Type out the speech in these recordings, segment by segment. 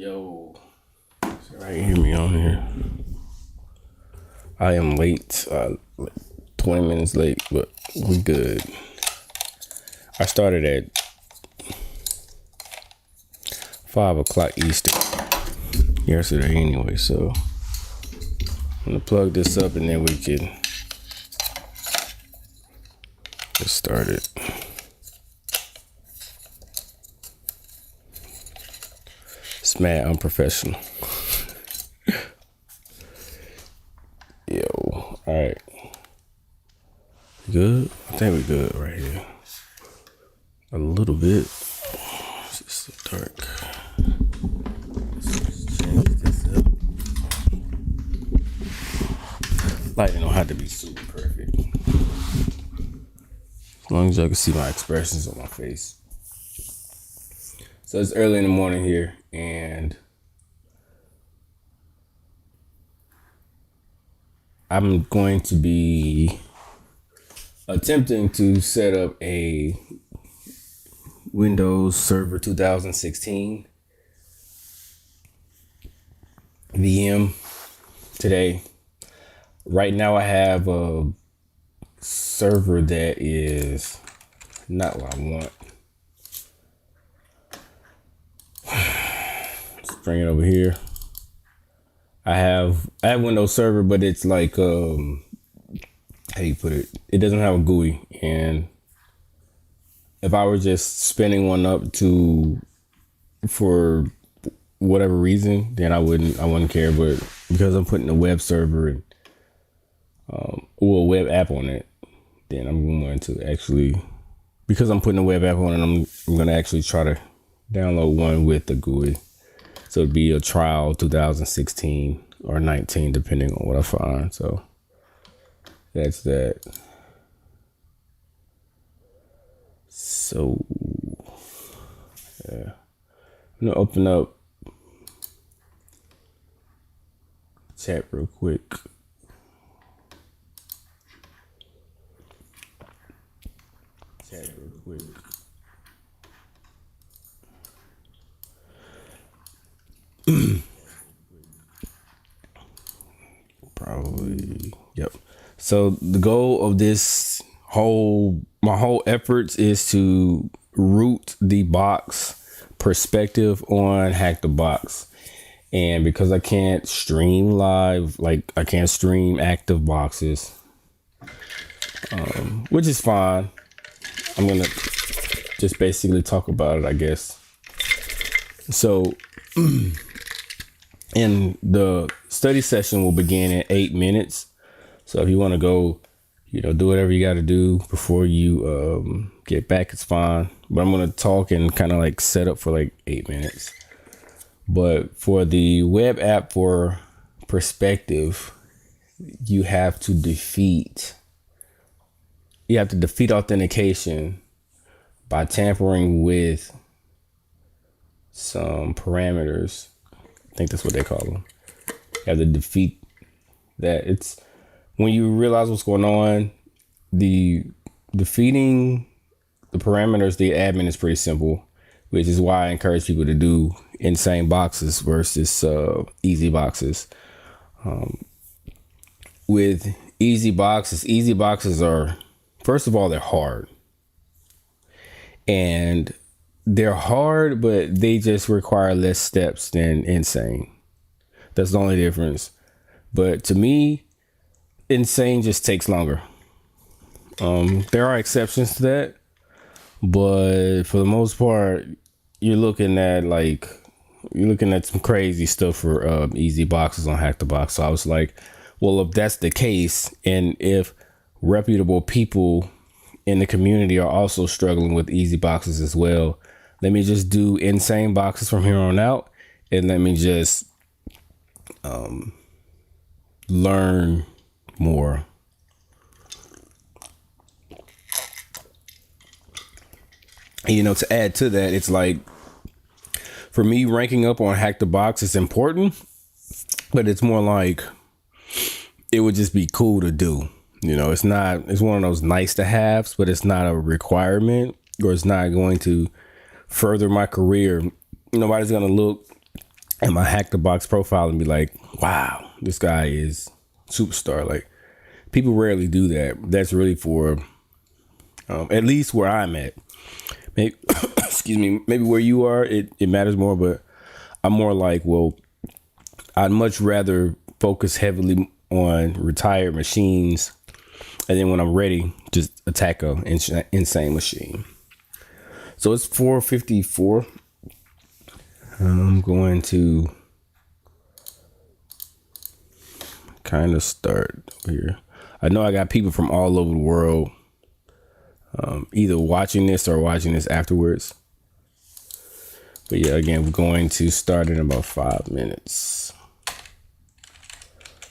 Yo, right, hear me on here. I am late, like 20 minutes late, but we good. I started at 5 o'clock Eastern yesterday anyway, so I'm gonna plug this up and then we can get started. It's mad unprofessional. Yo, alright. Good? I think we good right here. A little bit. It's just so dark. Let's change this up. Lighting don't have to be super perfect. As long as y'all can see my expressions on my face. So it's early in the morning here, and I'm going to be attempting to set up a Windows Server 2016 VM today. Right now I have a server that is not what I want. Let's bring it over here. I have Windows Server, but it's like how you put it? It doesn't have a GUI, and if I were just spinning one up for whatever reason, then I wouldn't care. But because I'm putting a web server and or a web app on it, then I'm going to actually, because I'm putting a web app on it, I'm going to actually try to download one with the GUI. So it'd be a trial 2016 or 19, depending on what I find. So that's that. So yeah, I'm gonna open up chat real quick. Probably, yep. So the goal of my whole efforts is to root the box Perspective on Hack the Box. And because I can't stream live, like I can't stream active boxes, which is fine. I'm gonna just basically talk about it, I guess. So and the study session will begin in 8 minutes. So if you want to go, do whatever you got to do before you get back, it's fine. But I'm going to talk and kind of like set up for like 8 minutes. But for the web app for Perspective, you have to defeat authentication by tampering with some parameters. I think that's what they call them. You have to defeat that. It's when you realize what's going on, the defeating the parameters, the admin is pretty simple, which is why I encourage people to do insane boxes versus easy boxes. With easy boxes are, first of all, they're hard. And they're hard, but they just require less steps than insane. That's the only difference. But to me, insane just takes longer. There are exceptions to that, but for the most part, you're looking at some crazy stuff for easy boxes on Hack the Box. So I was like, well, if that's the case, and if reputable people in the community are also struggling with easy boxes as well, let me just do insane boxes from here on out, and let me just learn more. And, to add to that, it's like, for me, ranking up on Hack the Box is important, but it's more like it would just be cool to do. It's one of those nice to haves, but it's not a requirement, or it's not going to further my career. Nobody's going to look and my hack the box profile and be like, wow, this guy is superstar. Like, people rarely do that. That's really for at least where I'm at. Maybe, excuse me, maybe where you are, it matters more, but I'm more like, well, I'd much rather focus heavily on retired machines, and then when I'm ready, just attack a insane machine. So it's 4:54. I'm going to kind of start here. I know I got people from all over the world either watching this or watching this afterwards. But yeah, again, we're going to start in about 5 minutes.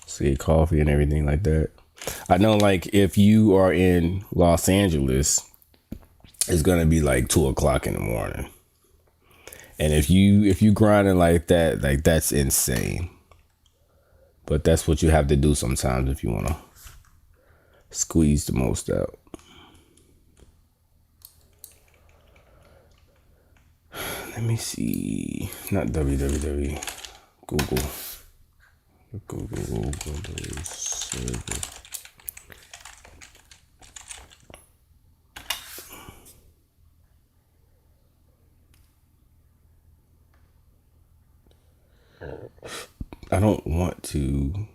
See, coffee and everything like that. I know, like, if you are in Los Angeles, it's gonna be like 2 o'clock in the morning. And if you grinding like that, like, that's insane. But that's what you have to do sometimes if you want to squeeze the most out. Let me see. Not www. Google. Google server. I don't want to.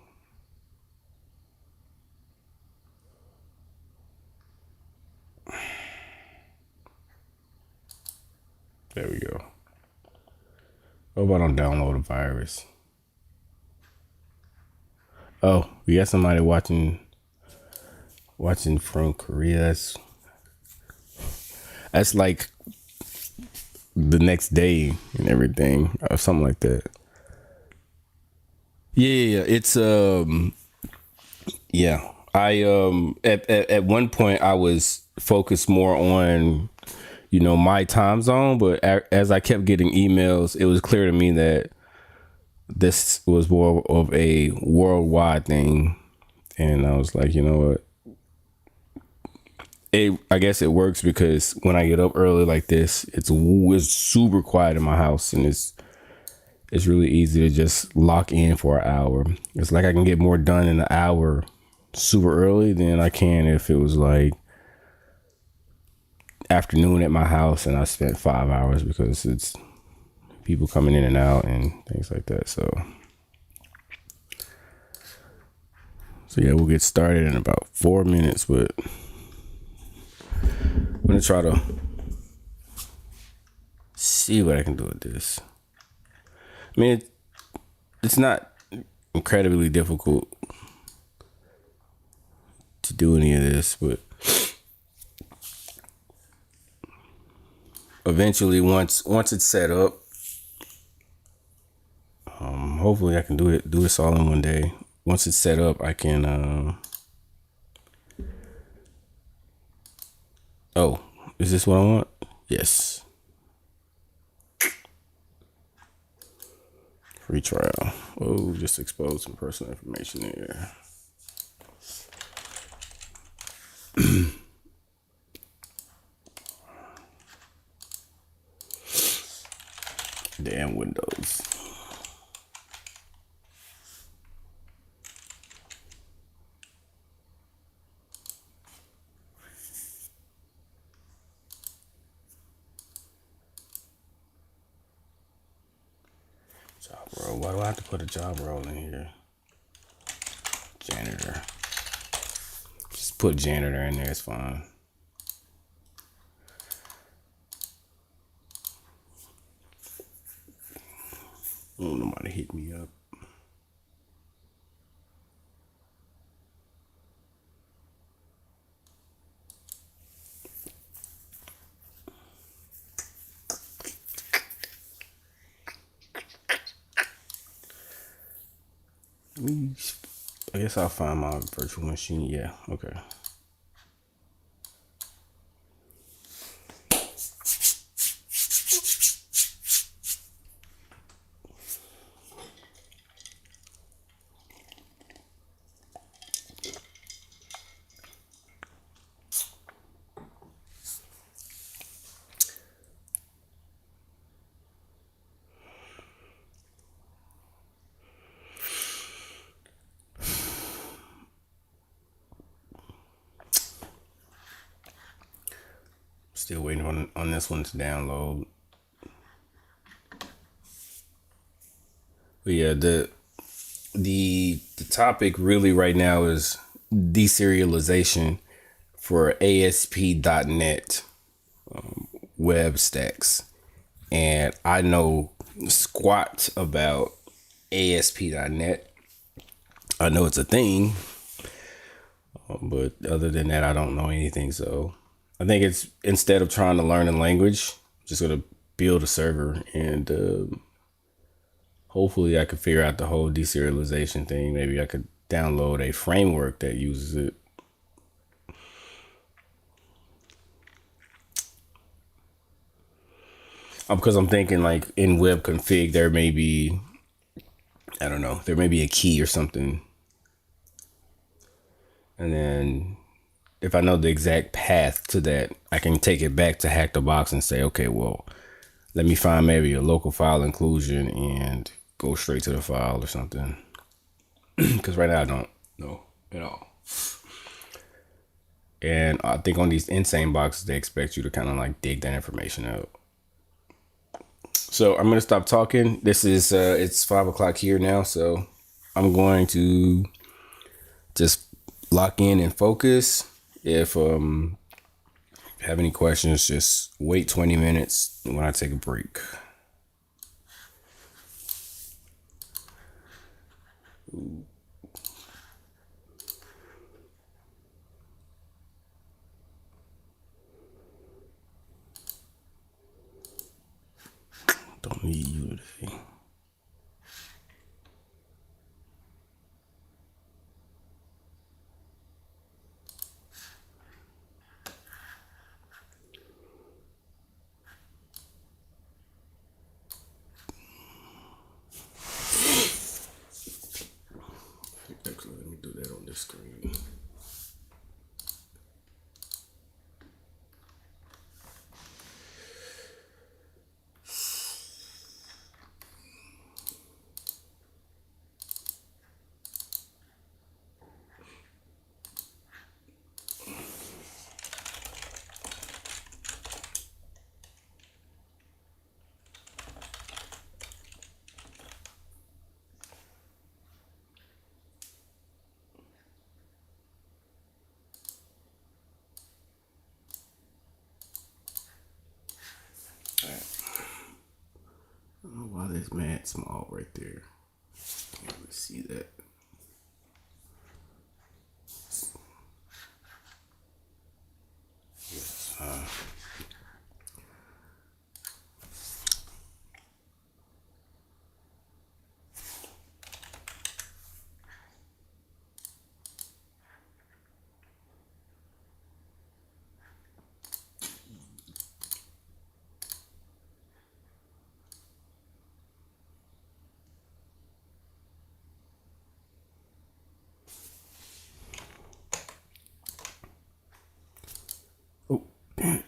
There we go. What about I don't download a virus? Oh, we got somebody watching from Korea. That's like the next day and everything, or something like that. Yeah. It's yeah. I at one point I was focused more on, my time zone, but as I kept getting emails, it was clear to me that this was more of a worldwide thing, and I was like, you know what? I guess it works because when I get up early like this, it's super quiet in my house, and it's really easy to just lock in for an hour. It's like I can get more done in an hour super early than I can if it was like afternoon at my house and I spent 5 hours because it's people coming in and out and things like that. So yeah, we'll get started in about 4 minutes, but I'm gonna try to see what I can do with this. I mean, it's not incredibly difficult to do any of this, but eventually, once it's set up, hopefully I can do this all in one day. Once it's set up, I can. Oh, is this what I want? Yes. Free trial. Oh, just exposed some personal information there. Damn Windows. Job role. Why do I have to put a job role in here? Janitor. Just put janitor in there. It's fine. Oh, nobody hit me up. I guess I'll find my virtual machine. Yeah, okay. Still waiting on this one to download. But yeah, the topic really right now is deserialization for ASP.NET web stacks. And I know squat about ASP.NET. I know it's a thing, but other than that, I don't know anything. So I think it's, instead of trying to learn a language, I'm just gonna build a server, and hopefully I could figure out the whole deserialization thing. Maybe I could download a framework that uses it. Because I'm thinking like in web config, there may be, I don't know, there may be a key or something. And then if I know the exact path to that, I can take it back to Hack the Box and say, okay, well, let me find maybe a local file inclusion and go straight to the file or something. Because right now I don't know at all. And I think on these insane boxes, they expect you to kind of like dig that information out. So I'm gonna stop talking. This is it's 5 o'clock here now, so I'm going to just lock in and focus. If you have any questions, just wait 20 minutes when I take a break. Don't need you today. Actually, let me do that on this screen. I don't know why that's mad small right there. Can't really see that. Yes. Oh, damn it.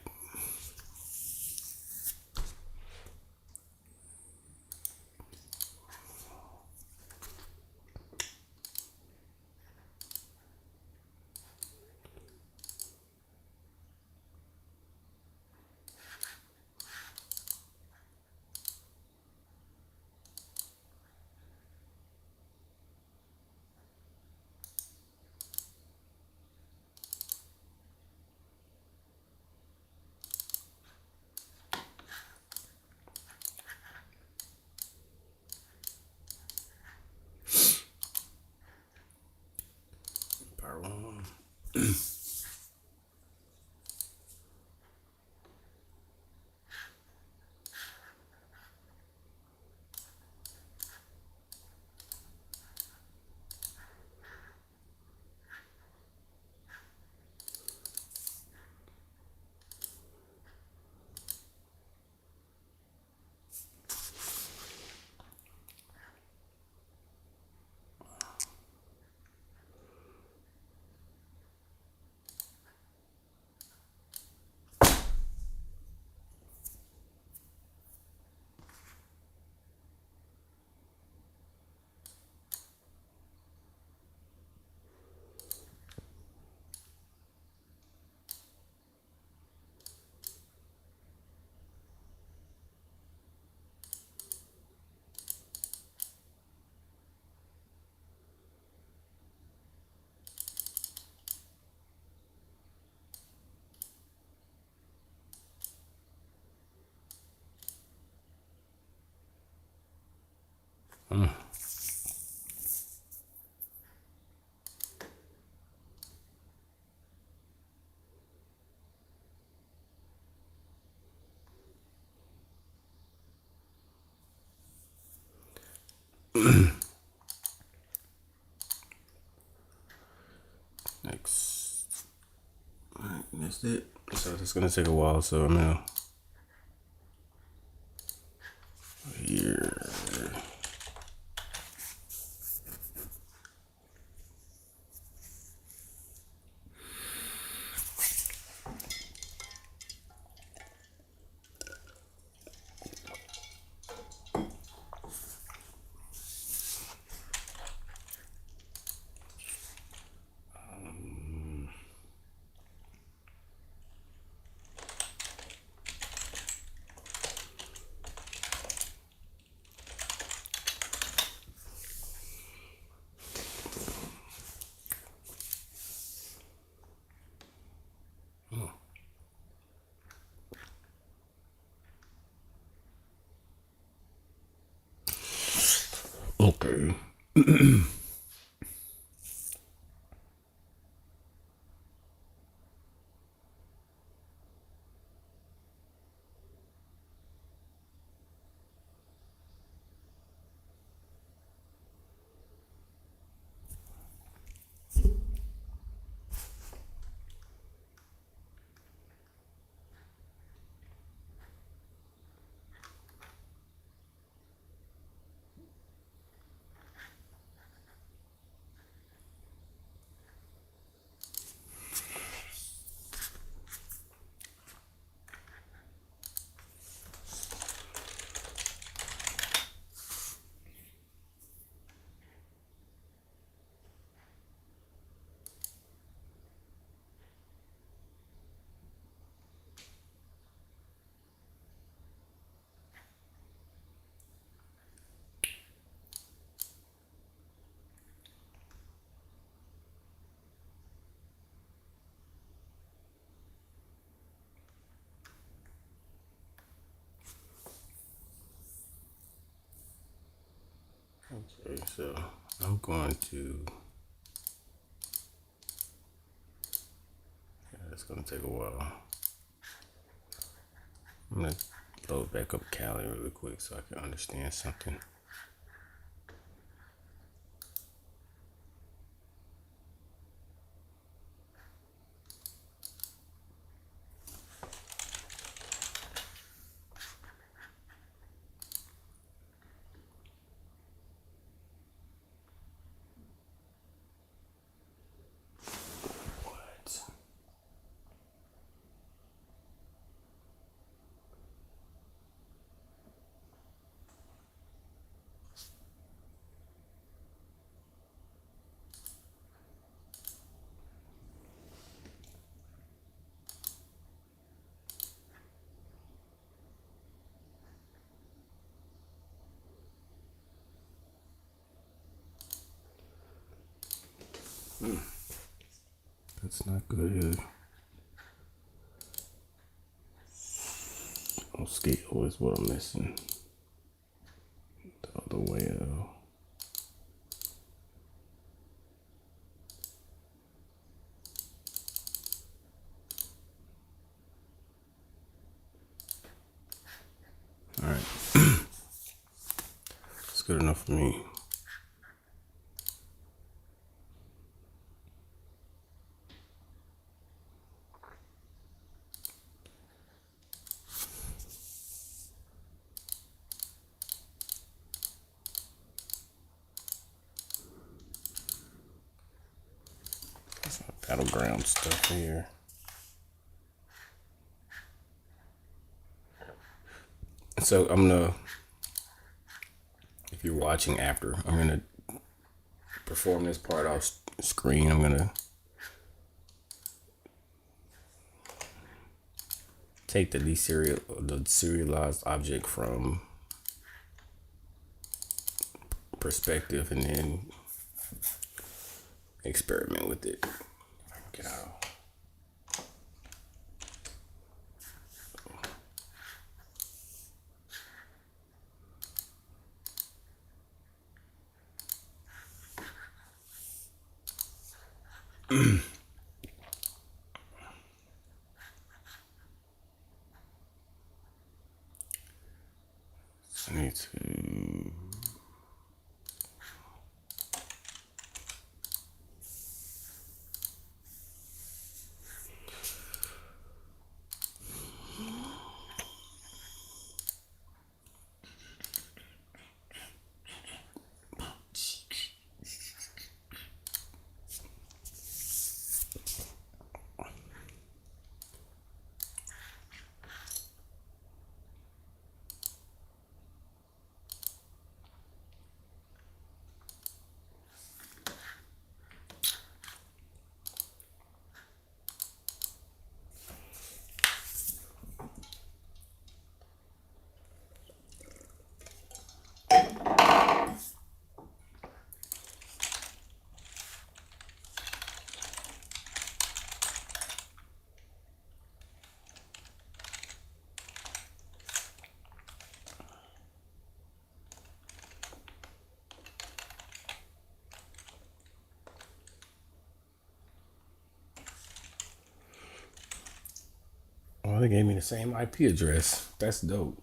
Next. Alright, that's it. So it's gonna take a while, so I'm gonna here. Okay. Okay, so I'm going to. Yeah, it's gonna take a while. I'm gonna load back up Cali really quick so I can understand something. What? That's not good. Oh, scale is what I'm missing. The other way though. All right, it's good enough for me. Battleground stuff here. So I'm gonna, if you're watching after, I'm gonna perform this part off screen. I'm gonna take the serialized object from perspective and then experiment with it. Get out. I need to. Oh, they gave me the same IP address. That's dope.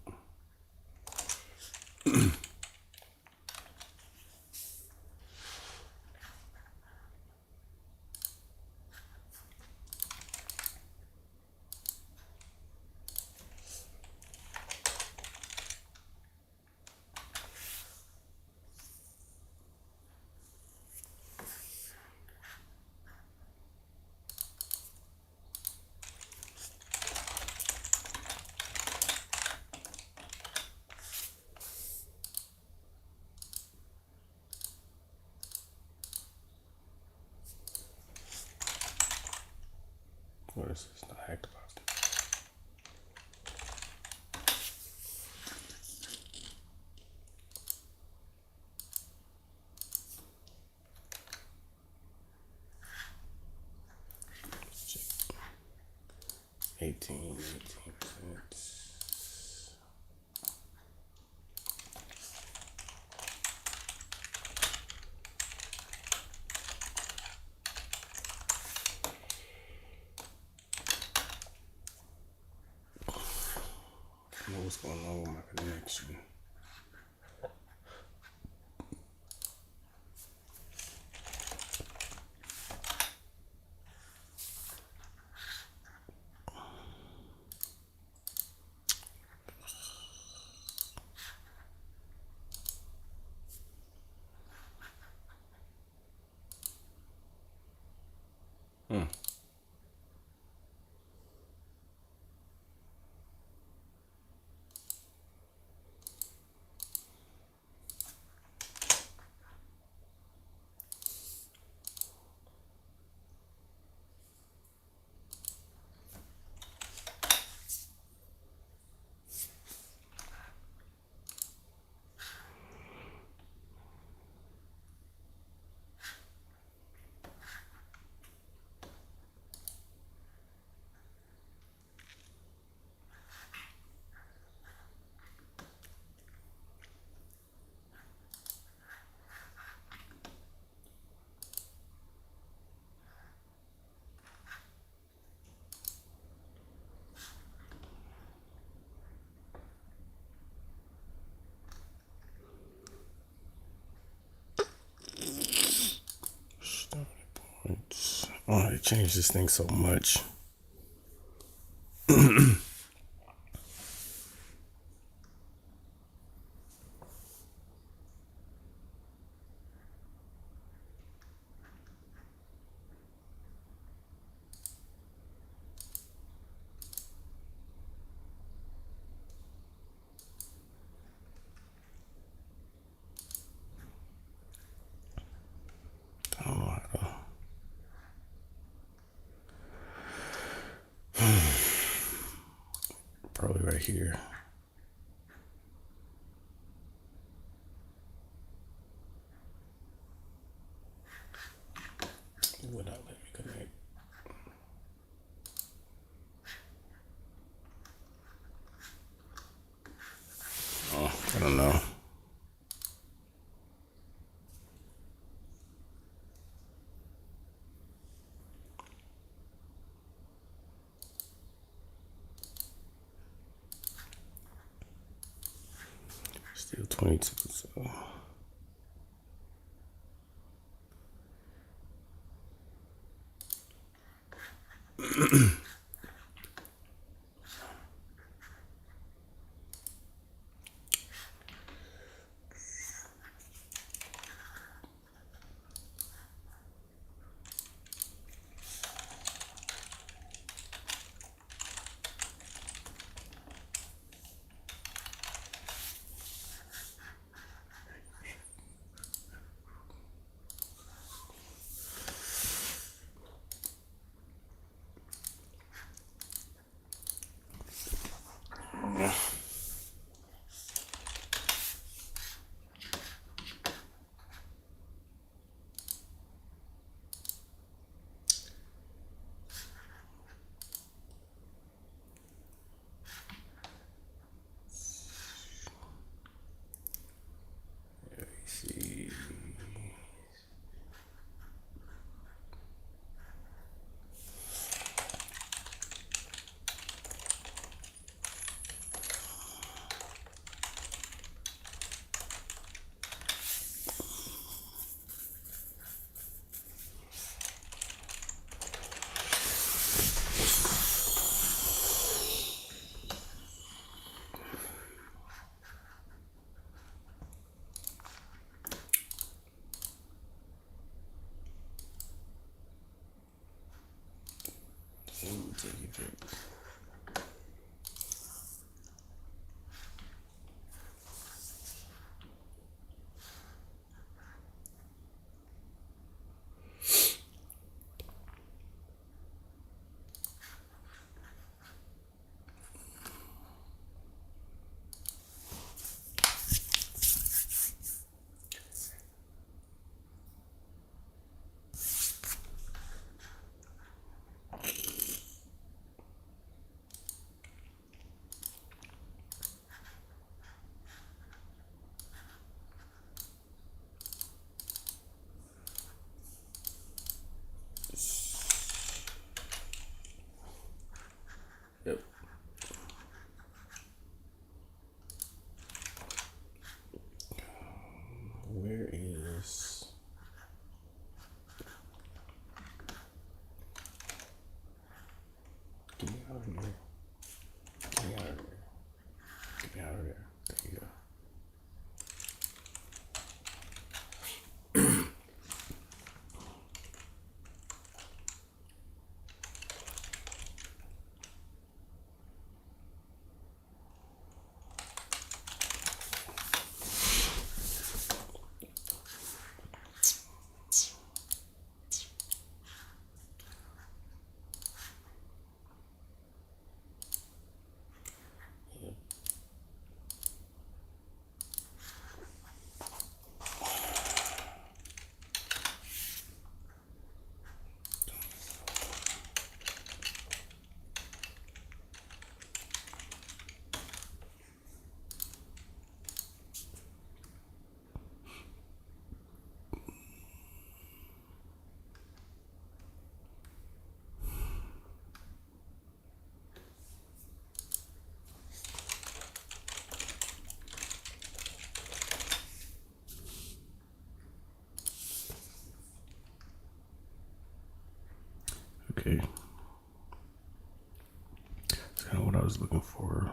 What is this? Not hacked about. 18%. I don't know what's going on with my connection. Oh, they changed this thing so much. I don't know how to. Probably right here. It would not let me connect. Oh, I don't know. 22. So. See. Yep. Where is... Get me out of here. Get me out of there. Get me out of there. There you go. Okay. That's kind of what I was looking for.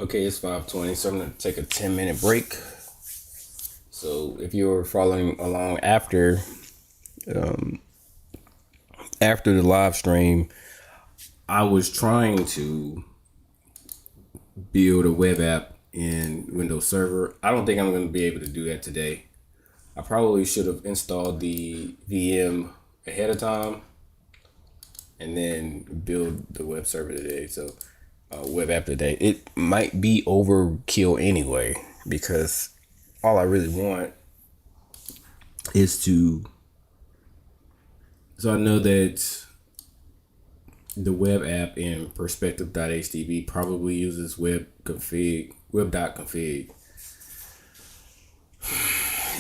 Okay, it's 5:20, so I'm gonna take a 10-minute break. So if you're following along after the live stream, I was trying to build a web app in Windows Server. I don't think I'm going to be able to do that today. I probably should have installed the VM ahead of time and then build the web server today. So web app today. It might be overkill anyway because all I really want is to. So I know that the web app in Perspective.htb probably uses web.config.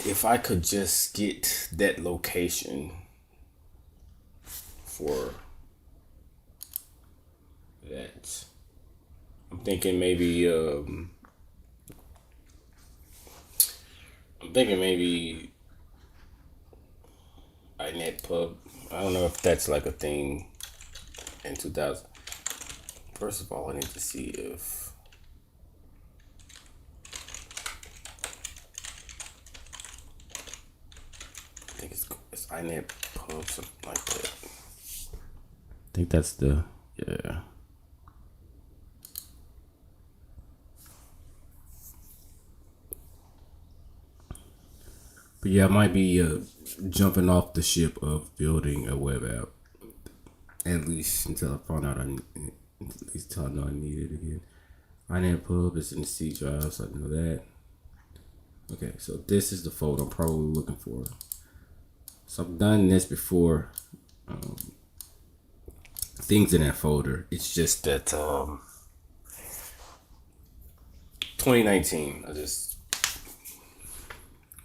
If I could just get that location for that, I'm thinking maybe iNet Pub. I don't know if that's like a thing in 2000. First of all, I need to see if I think it's iNet Pub, something like that. I think that's the yeah. But yeah, I might be jumping off the ship of building a web app, at least until I found out at least until I know I need it again. iNet Pub is in the C drive, so I know that. Okay, so this is the folder I'm probably looking for. So I've done this before. Things in that folder. It's just that 2019. I just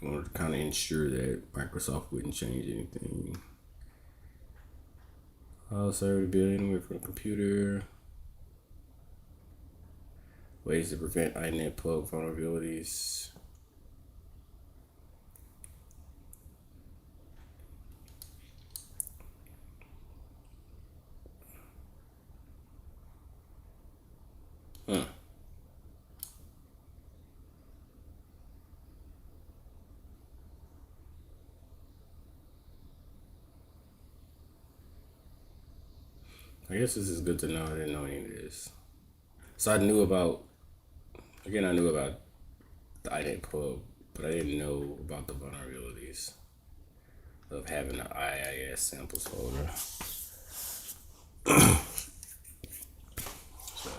wanted to kind of ensure that Microsoft wouldn't change anything. I'll serve to build anywhere from a computer. Ways to prevent iNet Pub vulnerabilities. I guess this is good to know. I didn't know any of this. So I knew about the iNet Pub, but I didn't know about the vulnerabilities of having the IIS samples folder. So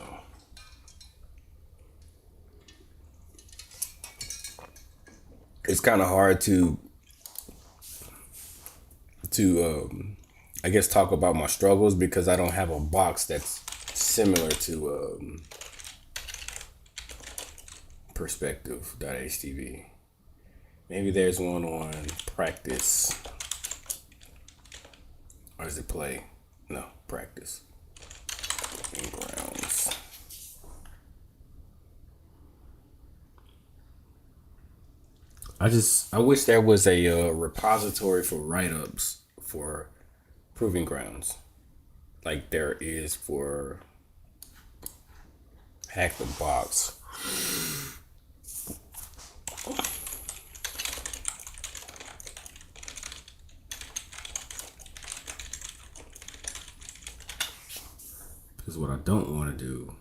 it's kind of hard to I guess talk about my struggles because I don't have a box that's similar to Perspective.htb. Maybe there's one on practice. Or does it play? No, practice. Grounds. I wish there was a repository for write-ups for proving grounds, like there is for Hack the Box. Because what I don't want to do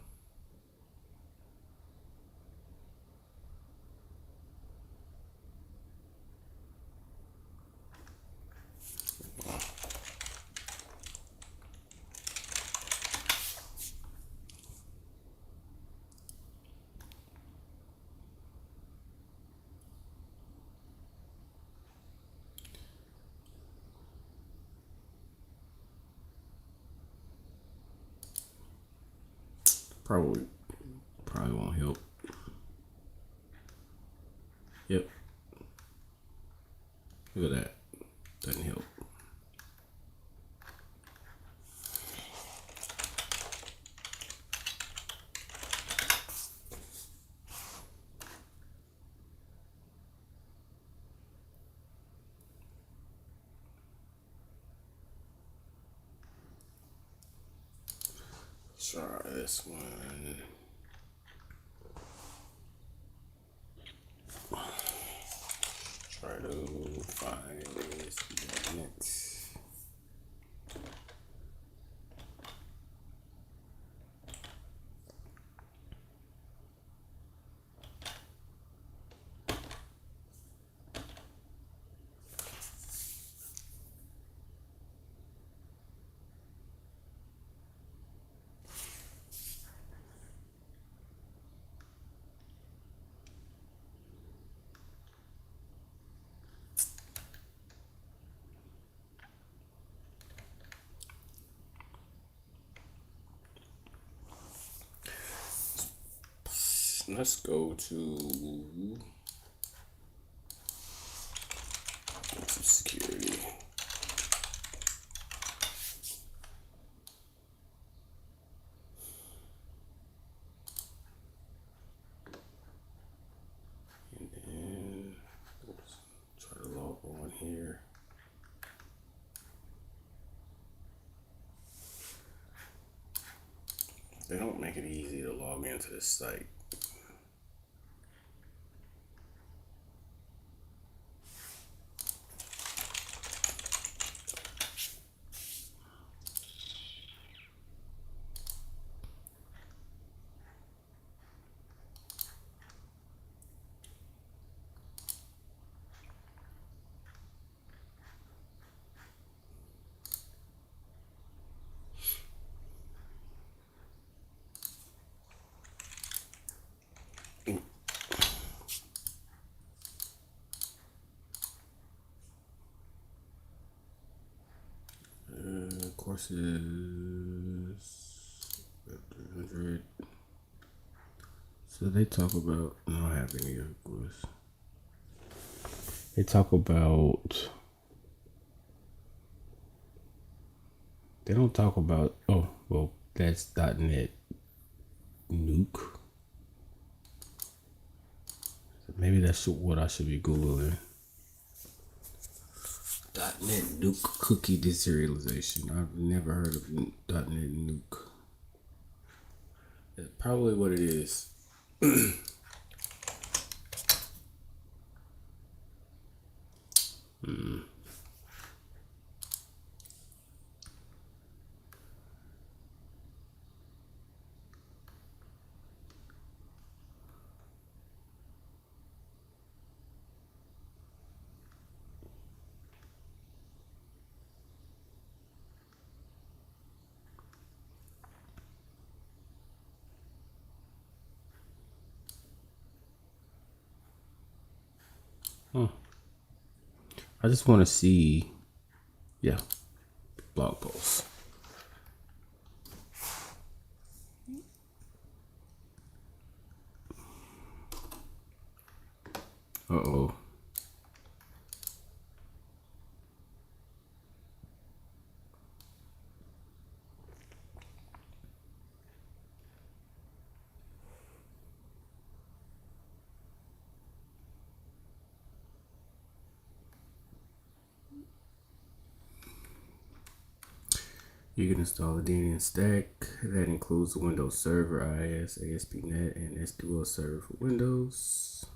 probably won't help. Yep. Look at that. Doesn't help. Let's try this one. try to find this document. Let's go to some security. And then try to log on here. They don't make it easy to log into this site. Courses 300. So they talk about, I don't have any other course. They talk about, they don't talk about, oh, well, that's .NET Nuke. Maybe that's what I should be Googling. .NET Nuke cookie deserialization. I've never heard of .NET Nuke. That's probably what it is. I just want to see, yeah, blog posts. Uh-oh. You can install a DNS stack that includes the Windows Server, IIS, ASP.NET, and SQL Server for Windows.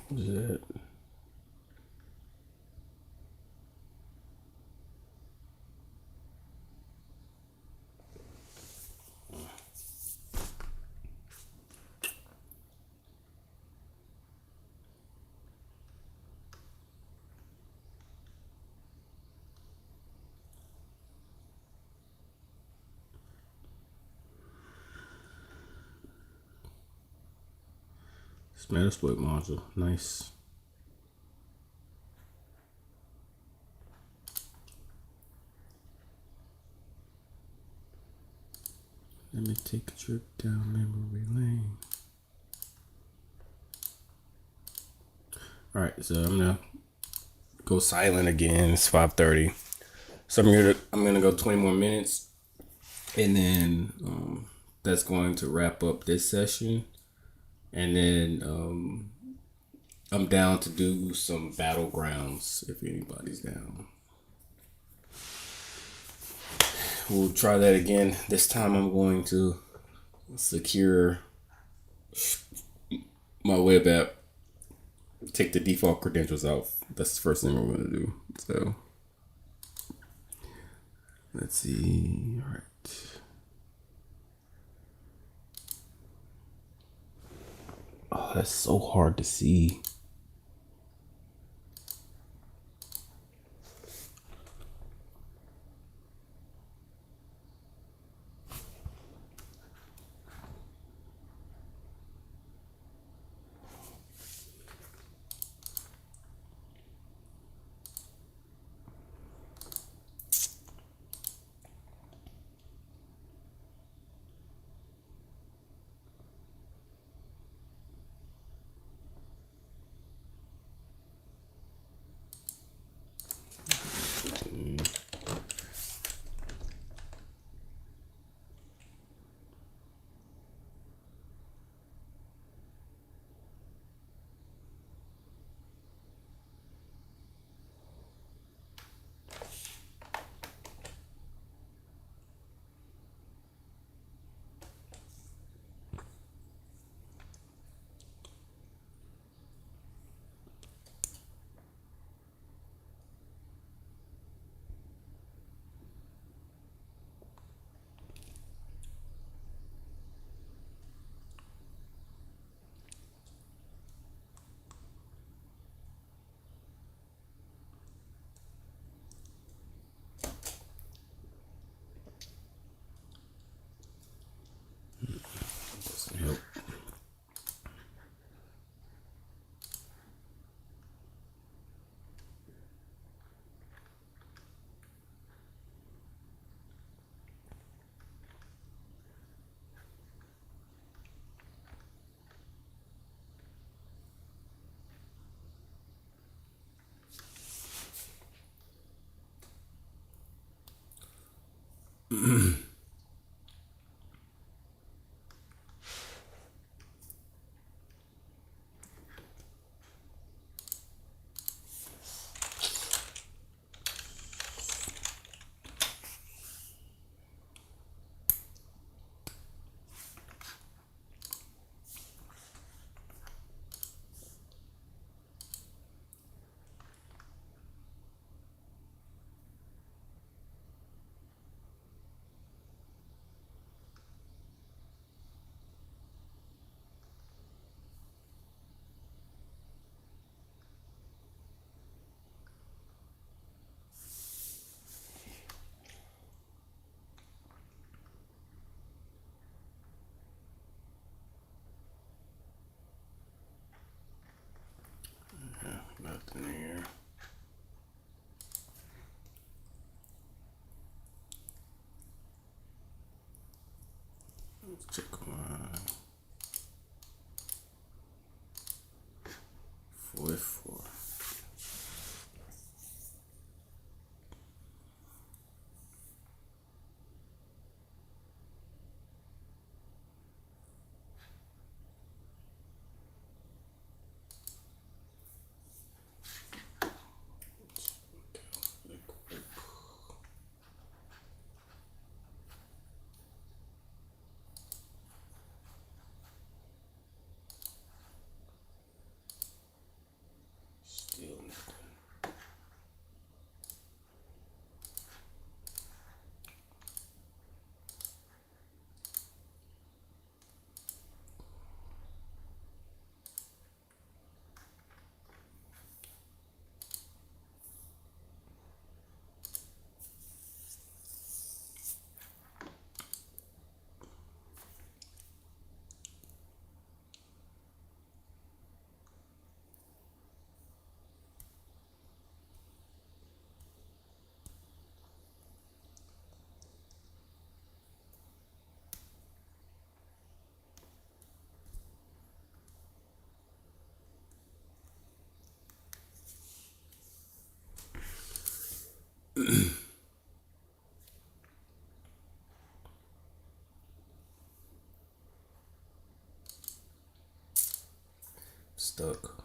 What is that? Metasploit module, nice. Let me take a trip down memory lane. All right, so I'm gonna go silent again. It's 5:30. So I'm gonna go 20 more minutes, and then that's going to wrap up this session. And then I'm down to do some battlegrounds if anybody's down. We'll try that again. This time I'm going to secure my web app, take the default credentials out. That's the first thing we're going to do. So let's see. All right. Oh, that's so hard to see. Doesn't help. Nothing here. Let's check on 44. stuck.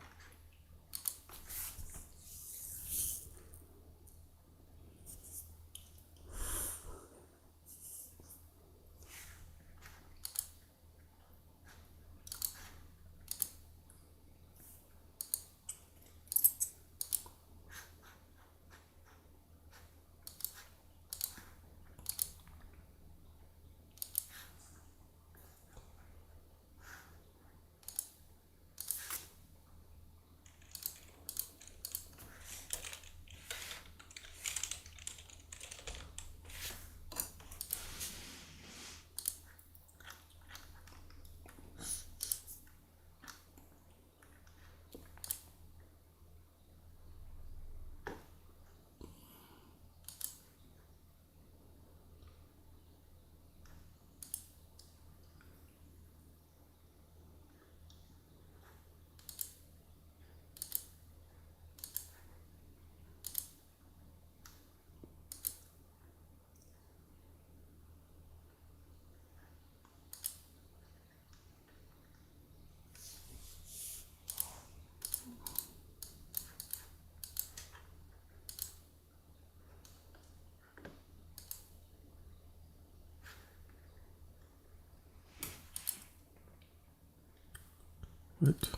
What?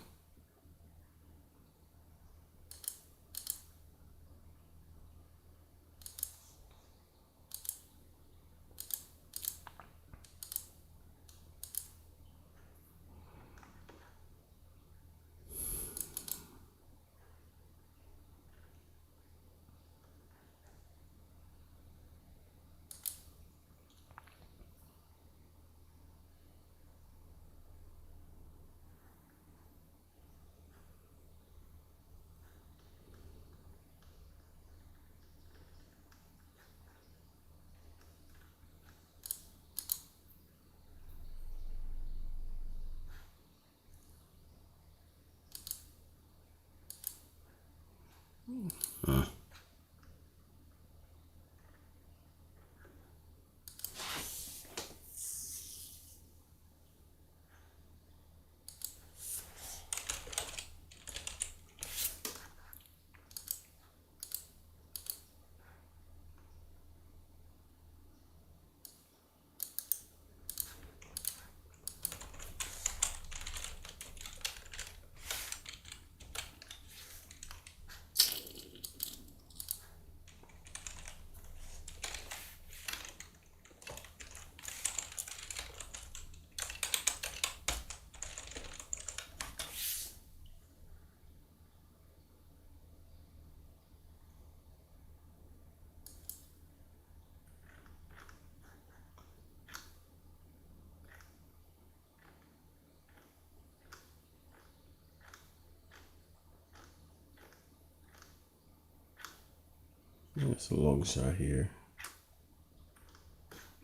Yeah, it's a long shot here.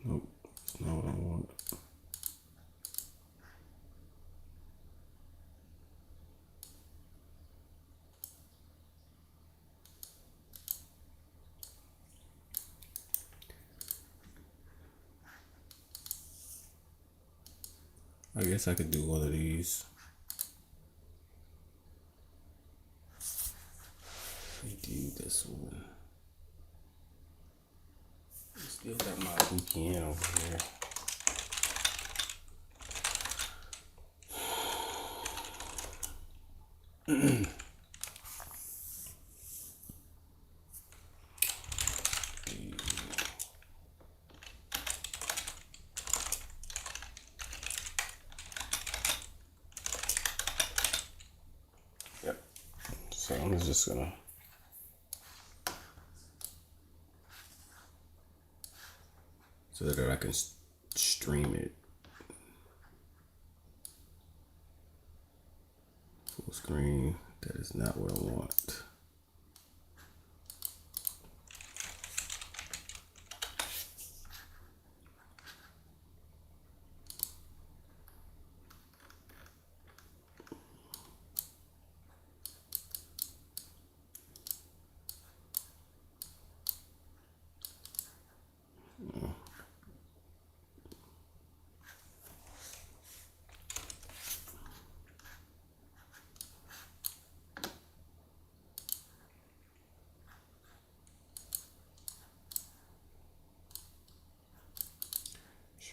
Nope, it's not what I want. I guess I could do one of these. Do this one. Still got my VPN over here. Yep. So I'm just gonna so that I can stream it full screen. That is not what I want.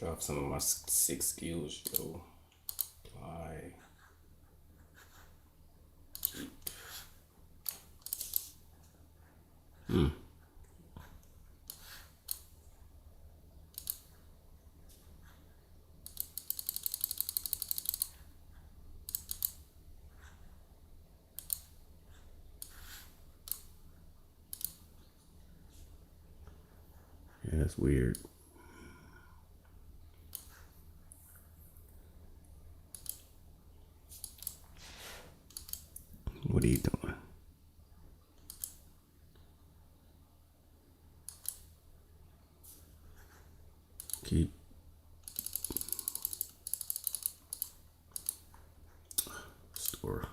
Drop some of my 6 skills, yo. Apply. Keep. Yeah, that's weird. What are you doing? Keep. Store.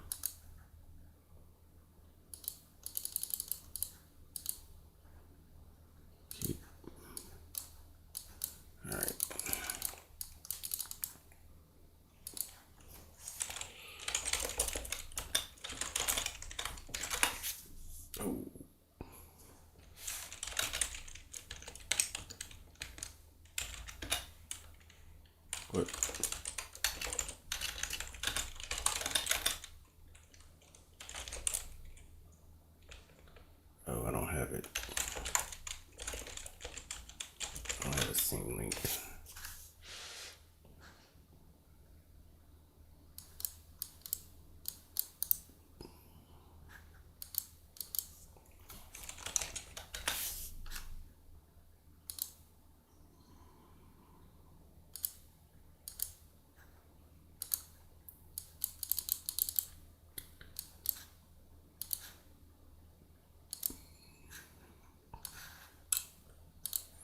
Keep. All right. Oh. What? Oh, I don't have it. I don't have a sync link.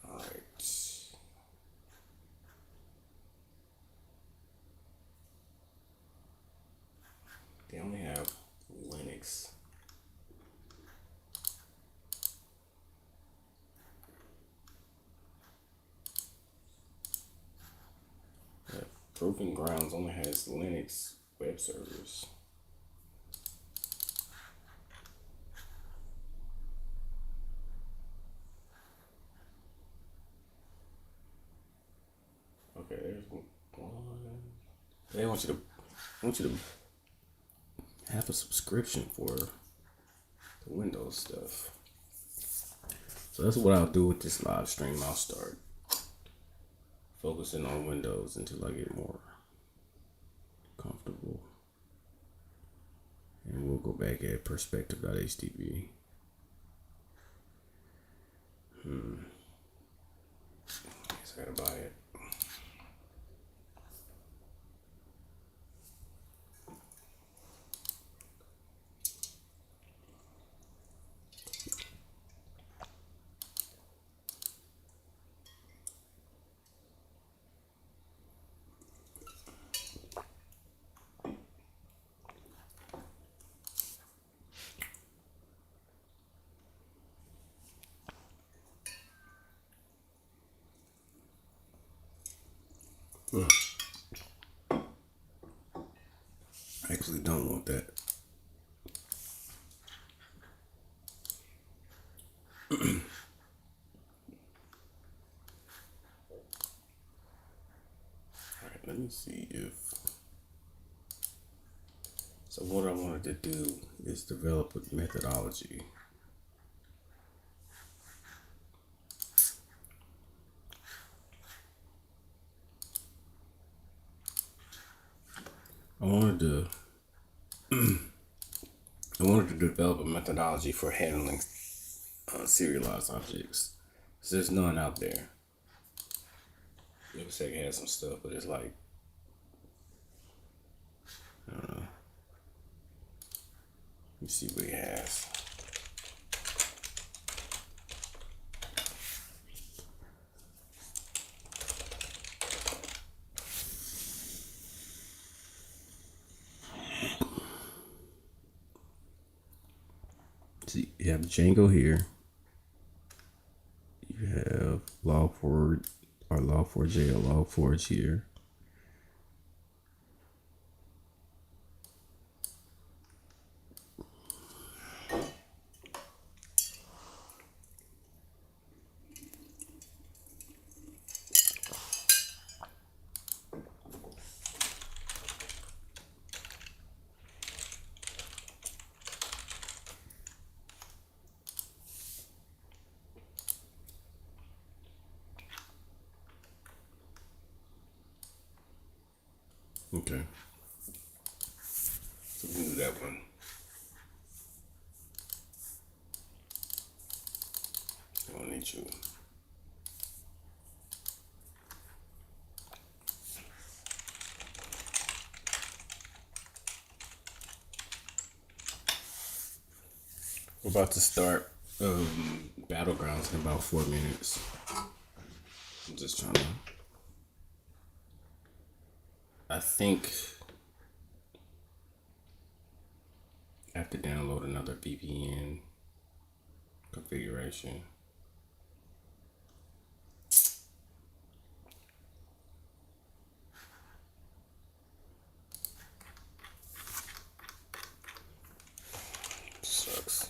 All right. They only have Linux. Yeah, Proving Grounds only has Linux web servers. Okay, there's one. They want you to have a subscription for the Windows stuff. So that's what I'll do with this live stream. I'll start focusing on Windows until I get more comfortable. And we'll go back at Perspective.htb. Guess I gotta buy it. I actually don't want that. Alright, let me see if. So, what I wanted to do is develop a methodology. I wanted to develop a methodology for handling serialized objects. So there's none out there. Looks like it has some stuff, but it's like, I don't know. Let me see what it has. See, you have Django here. You have Log4 or Log4j or Log4j here. Okay. So we can do that one. I don't need you. We're about to start Battlegrounds in about 4 minutes. I'm just trying to. I think I have to download another VPN configuration. Sucks.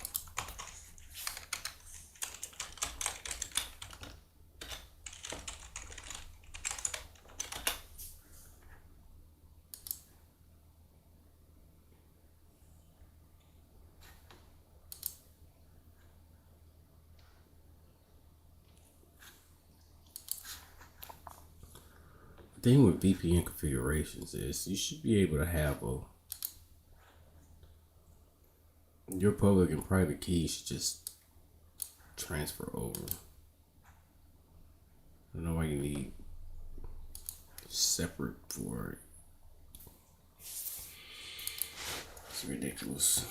The thing with VPN configurations is you should be able to have your public and private keys should just transfer over. I don't know why you need separate for it. It's ridiculous.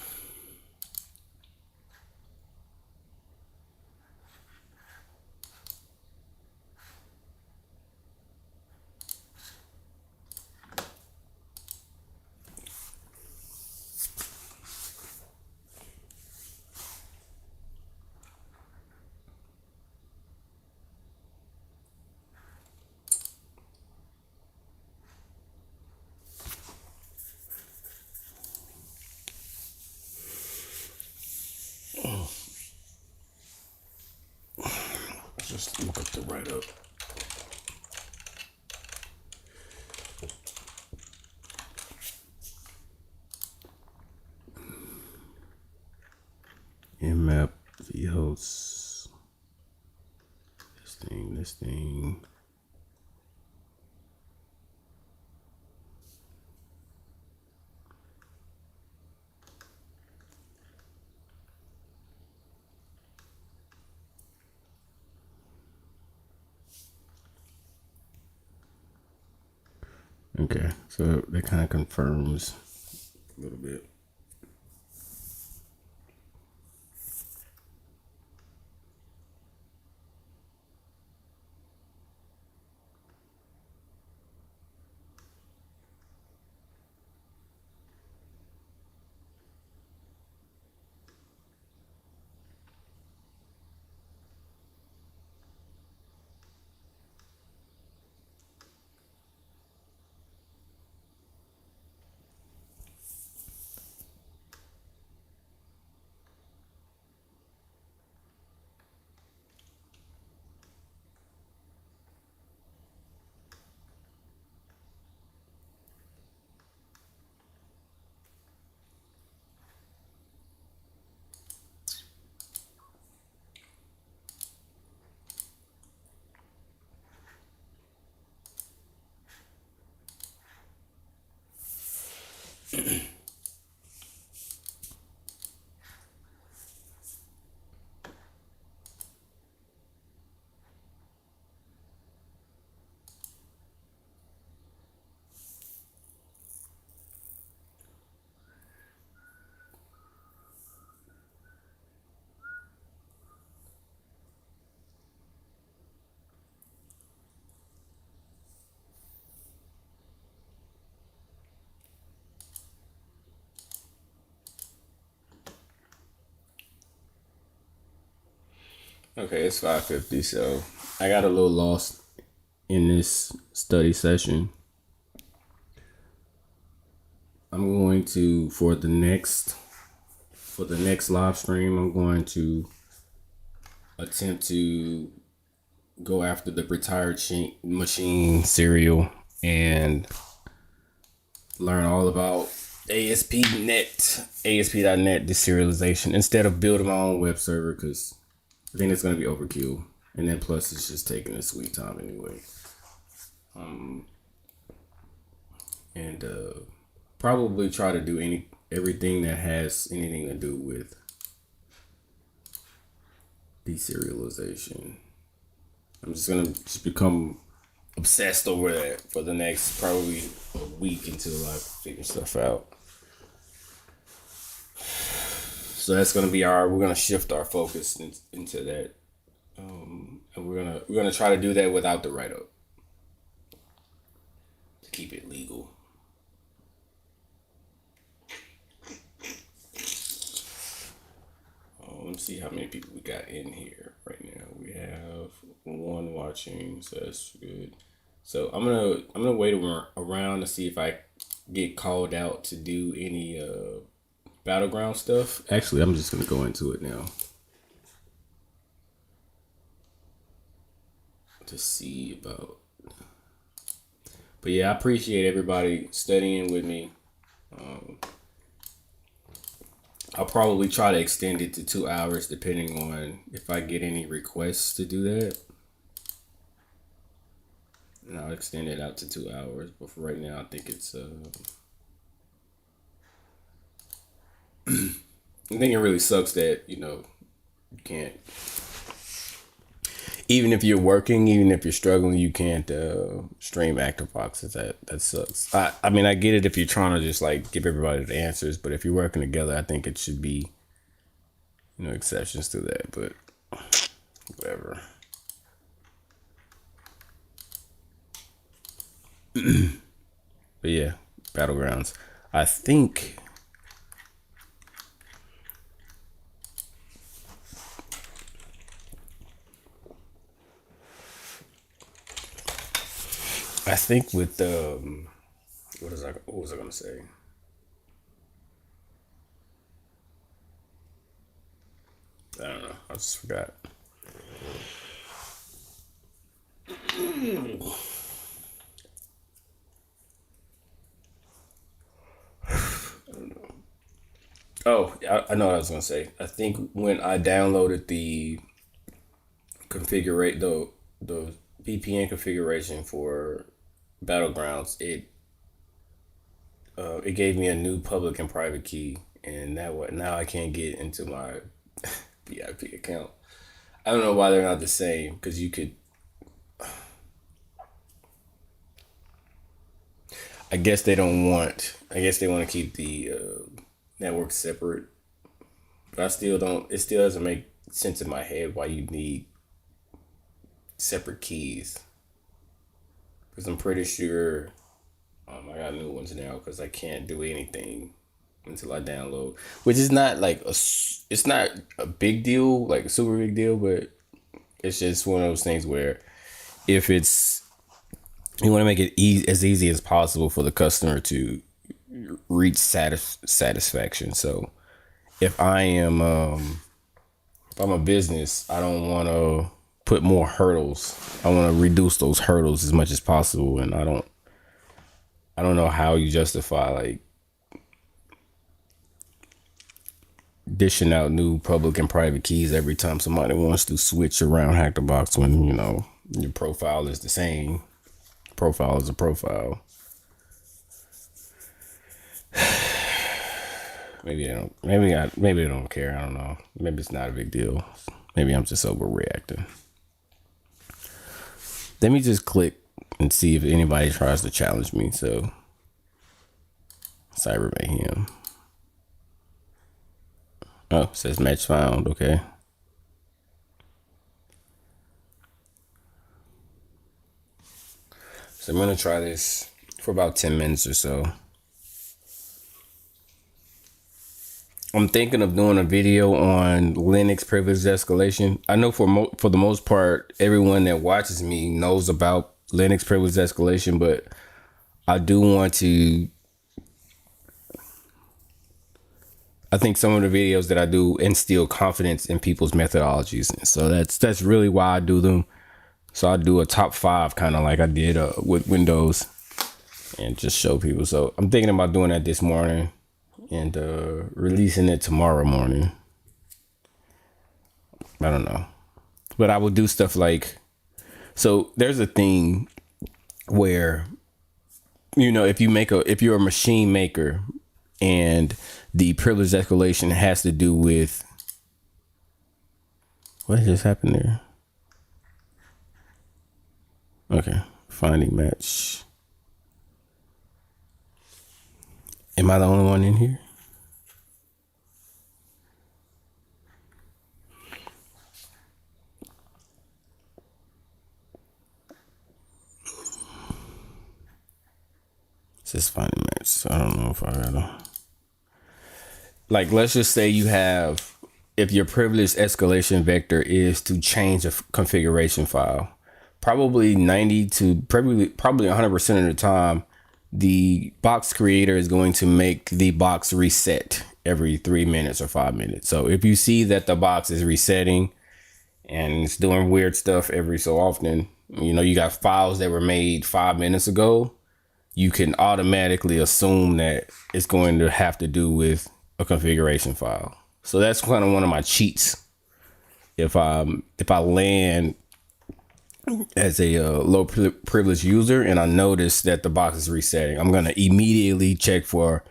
Just look up the write up. Mmap vhosts. This thing. Okay, so that kind of confirms a little bit. Okay, it's 5:50, so I got a little lost in this study session. I'm going to for the next live stream, I'm going to attempt to go after the retired machine serial and learn all about ASP.NET deserialization instead of building my own web server, because I think it's going to be overkill. And then plus it's just taking a sweet time anyway. and probably try to do everything that has anything to do with deserialization. I'm just gonna just become obsessed over that for the next probably a week until I figure stuff out. So that's gonna be we're gonna shift our focus into that, and we're gonna try to do that without the write up to keep it legal. Let's see how many people we got in here right now. We have one watching, so that's good. So I'm gonna wait around to see if I get called out to do any battleground stuff. Actually, I'm just gonna go into it now to see about. But yeah, I appreciate everybody studying with me. I'll probably try to extend it to 2 hours depending on if I get any requests to do that. And I'll extend it out to 2 hours. But for right now, I think it's I think it really sucks that, you can't, even if you're working, even if you're struggling, you can't stream active boxes. That sucks. I mean, I get it if you're trying to just like give everybody the answers, but if you're working together, I think it should be, exceptions to that, but whatever. But yeah, battlegrounds. I think with what was I gonna say? I don't know. I just forgot. Oh, I know what I was gonna say. I think when I downloaded the the VPN configuration for Battlegrounds, it gave me a new public and private key, and now I can't get into my VIP account. I don't know why they're not the same, because you could. I guess they don't want. I guess they want to keep the network separate, but I still don't. It still doesn't make sense in my head why you need separate keys. Because I'm pretty sure I got new ones now because I can't do anything until I download, which is not like it's not a big deal, like a super big deal, but it's just one of those things where if you want to make it as easy as possible for the customer to reach satisfaction. So if I'm a business, I don't want to put more hurdles. I want to reduce those hurdles as much as possible, and I don't know how you justify like dishing out new public and private keys every time somebody wants to switch around Hack the Box when your profile is the same. Profile is a profile. Maybe they don't. Maybe they don't care. I don't know. Maybe it's not a big deal. Maybe I'm just overreacting. Let me just click and see if anybody tries to challenge me. So, Cyber Mayhem. Oh, it says match found. Okay. So I'm gonna try this for about 10 minutes or so. I'm thinking of doing a video on Linux privilege escalation. I know for the most part, everyone that watches me knows about Linux privilege escalation, but I do want to. I think some of the videos that I do instill confidence in people's methodologies, so that's really why I do them. So I do a top 5, kind of like I did with Windows, and just show people. So I'm thinking about doing that this morning and releasing it tomorrow morning. I don't know, but I will do stuff like, so there's a thing where if you're a machine maker and the privilege escalation has to do with what just happened there. Okay, finding match. Am I the only one in here? It's just finding match. So I don't know if I gotta. Like, let's just say if your privilege escalation vector is to change a configuration file, probably 90 to probably 100% of the time, the box creator is going to make the box reset every 3 minutes or 5 minutes. So if you see that the box is resetting and it's doing weird stuff every so often, you got files that were made 5 minutes ago, you can automatically assume that it's going to have to do with a configuration file. So that's kind of one of my cheats. If I land as a low privilege user and I notice that the box is resetting, I'm going to immediately check for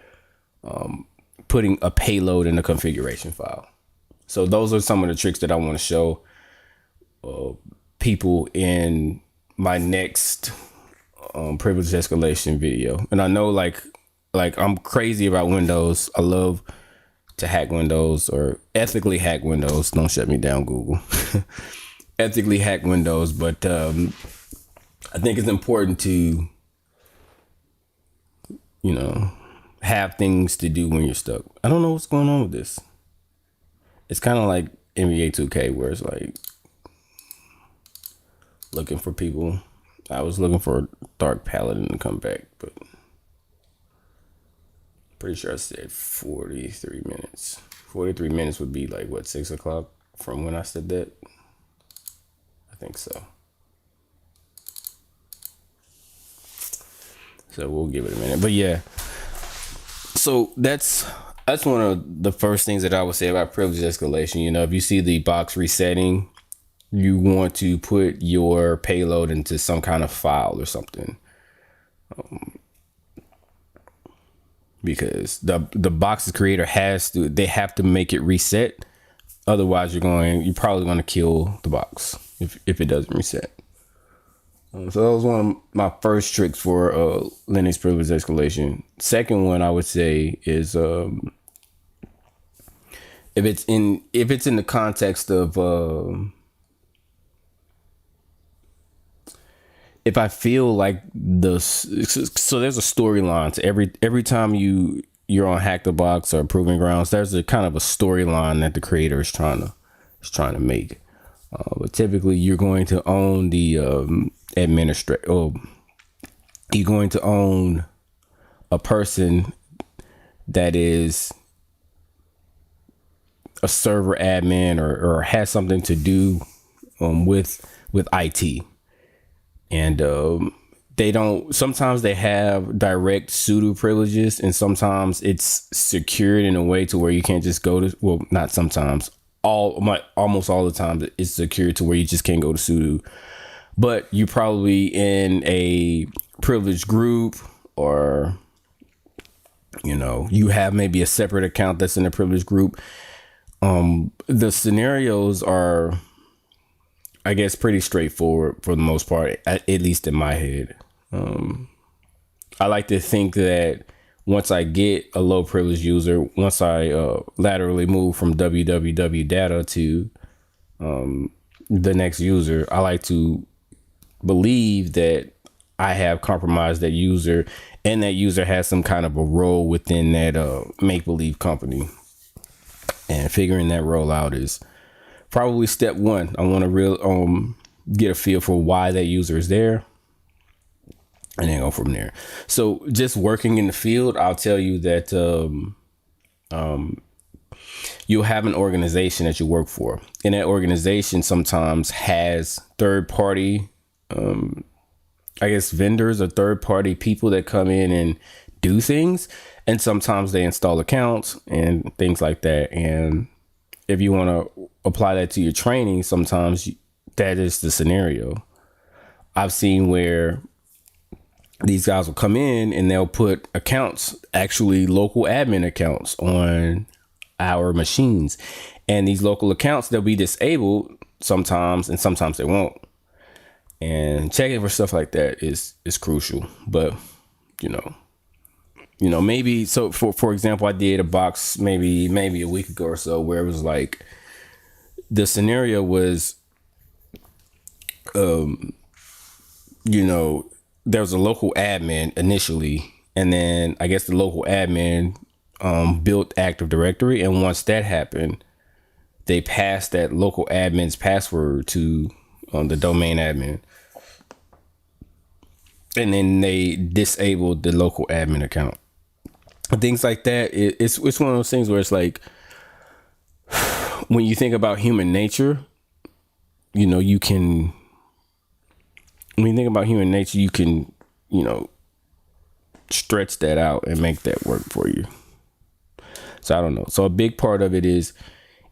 putting a payload in the configuration file. So those are some of the tricks that I want to show people in my next privilege escalation video. And I know like I'm crazy about Windows. I love to hack Windows, or ethically hack Windows. Don't shut me down, Google. Ethically hack Windows, but I think it's important to have things to do when you're stuck. I don't know what's going on with this. It's kind of like NBA 2K, where it's like looking for people. I was looking for a Dark Paladin to come back, but pretty sure I said 43 minutes. 43 minutes would be like, what, 6 o'clock from when I said that? I think so. So we'll give it a minute. But yeah. So that's one of the first things that I would say about privilege escalation. If you see the box resetting, you want to put your payload into some kind of file or something. Because the box's creator they have to make it reset. Otherwise, you're probably going to kill the box if it doesn't reset. So that was one of my first tricks for Linux privilege escalation. Second one I would say is if it's in the context of if I feel like so there's a storyline to every time you're on Hack the Box or Proving Grounds, there's a kind of a storyline that the creator is trying to make. But typically you're going to own the administrator, or you're going to own a person that is a server admin or has something to do with IT. And sometimes they have direct sudo privileges, and sometimes it's secured in a way to where you can't just go to, well, not sometimes, almost all the time it's secured to where you just can't go to sudo. But you probably in a privileged group, or you have maybe a separate account that's in a privileged group. The scenarios are, I guess, pretty straightforward for the most part, at least in my head. I like to think that once I get a low privilege user, once I laterally move from www data to the next user, I like to believe that I have compromised that user, and that user has some kind of a role within that make-believe company. And figuring that role out is probably step one. I want to get a feel for why that user is there, and then go from there. So just working in the field, I'll tell you that you'll have an organization that you work for, and that organization sometimes has third-party, I guess, vendors or third-party people that come in and do things, and sometimes they install accounts and things like that. And if you want to apply that to your training, sometimes that is the scenario. I've seen where these guys will come in and they'll put accounts, actually local admin accounts, on our machines. And these local accounts, they'll be disabled sometimes, and sometimes they won't. And checking for stuff like that is crucial. But maybe, so for example, I did a box maybe a week ago or so where it was like the scenario was, there was a local admin initially, and then I guess the local admin built Active Directory, and once that happened, they passed that local admin's password to the domain admin, and then they disabled the local admin account. Things like that. It's one of those things where it's like, when you think about human nature, you can. When you think about human nature, you can, stretch that out and make that work for you. So I don't know. So a big part of it is,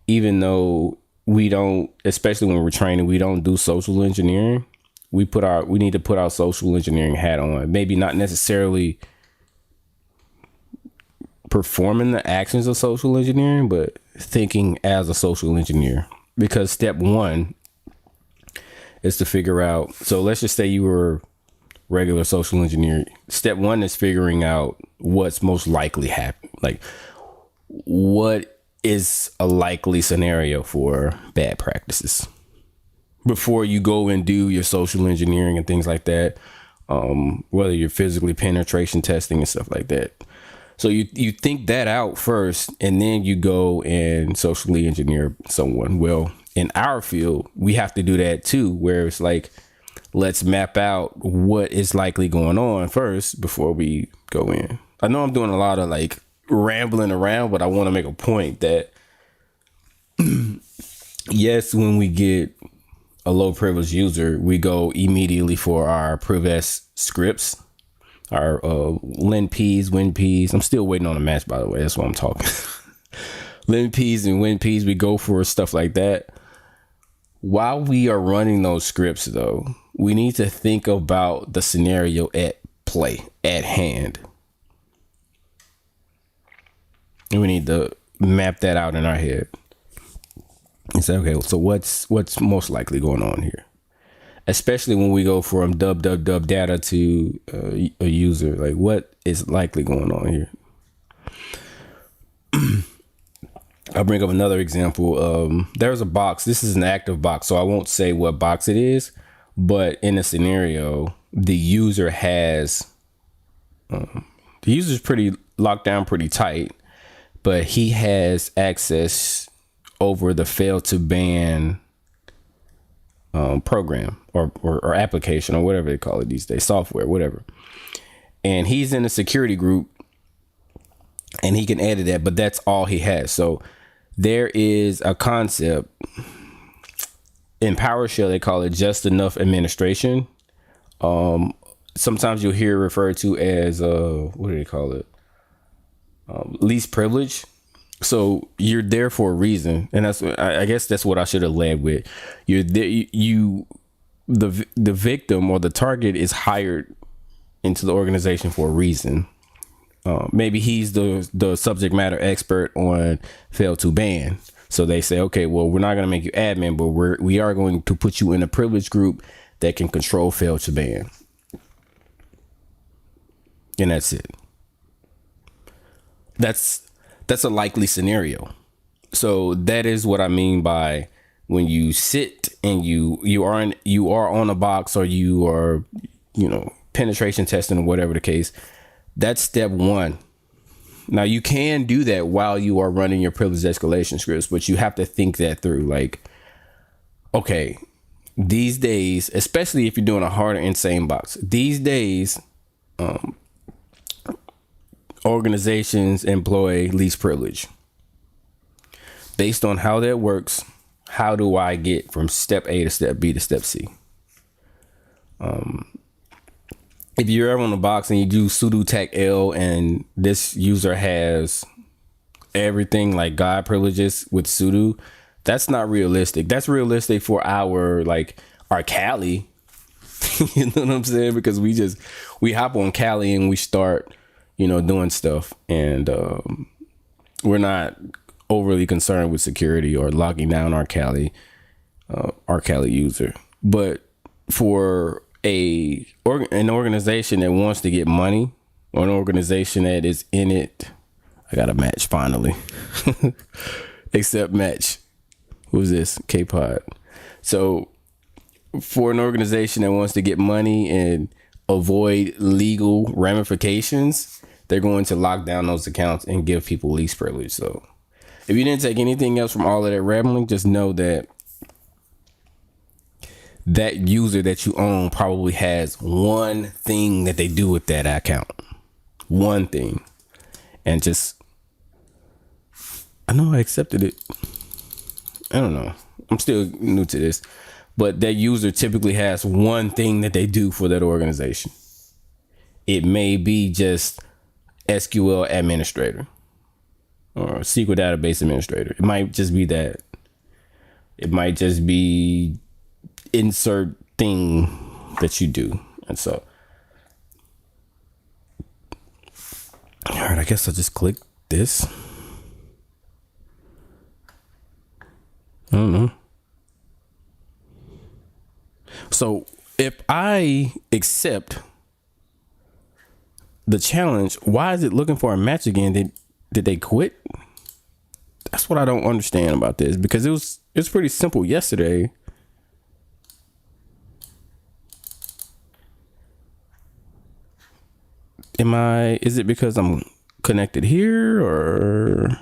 even though we don't, especially when we're training, we don't do social engineering. We need to put our social engineering hat on. Maybe not necessarily performing the actions of social engineering, but thinking as a social engineer. Because step one is to figure out. So let's just say you were regular social engineer. Step one is figuring out what's most likely happen. Like, what is a likely scenario for bad practices before you go and do your social engineering and things like that. Whether you're physically penetration testing and stuff like that. So you think that out first, and then you go and socially engineer someone. Well, in our field, we have to do that too, where it's like, let's map out what is likely going on first before we go in. I know I'm doing a lot of like rambling around, but I want to make a point that yes, when we get a low privilege user, we go immediately for our PrivS scripts, our linps, winps. I'm still waiting on a match, by the way. That's why I'm talking. linps and winps, we go for stuff like that. While we are running those scripts, though, we need to think about the scenario at play, at hand. And we need to map that out in our head and say, okay, so what's most likely going on here? Especially when we go from dub data to a user, like what is likely going on here? I'll bring up another example. There's a box. This is an active box, so I won't say what box it is, but in a scenario, the user has, the user's pretty locked down, pretty tight, but he has access over the fail to ban program or application or whatever they call it these days, software, whatever. And he's in a security group and he can edit that, but that's all he has. So there is a concept in PowerShell, they call it just enough administration. Sometimes you'll hear it referred to as what do they call it? Least privilege. So you're there for a reason, and I guess that's what I should have led with. You're there, the victim or the target is hired into the organization for a reason. Maybe he's the subject matter expert on fail to ban. So they say, okay, well, we're not going to make you admin, but we are going to put you in a privileged group that can control fail to ban. And that's it. That's a likely scenario. So that is what I mean by when you sit and you are on a box, or you are, penetration testing or whatever the case. That's step one. Now you can do that while you are running your privilege escalation scripts, but you have to think that through. Like, okay, these days, especially if you're doing a harder insane box, these days, organizations employ least privilege. Based on how that works, how do I get from step A to step B to step C? If you're ever on a box and you do sudo tech L and this user has everything like God privileges with sudo, that's not realistic. That's realistic for our Kali, You know what I'm saying? Because we hop on Cali and we start, doing stuff, and we're not overly concerned with security or locking down our Cali user. But for an organization that wants to get money, or an organization that is in it, I got a match finally. Accept match. Who's this? K-Pod. So for an organization that wants to get money and avoid legal ramifications, they're going to lock down those accounts and give people least privilege. So if you didn't take anything else from all of that rambling, just know that that user that you own probably has one thing that they do with that account. One thing. And I know I accepted it. I don't know. I'm still new to this. But that user typically has one thing that they do for that organization. It may be just SQL administrator or SQL database administrator. It might just be that. It might just be insert thing that you do. And so, all right, I guess I'll just click this. I don't know. So if I accept the challenge, why is it looking for a match again? Did they quit? That's what I don't understand about this, because it's pretty simple yesterday. Is it because I'm connected here, or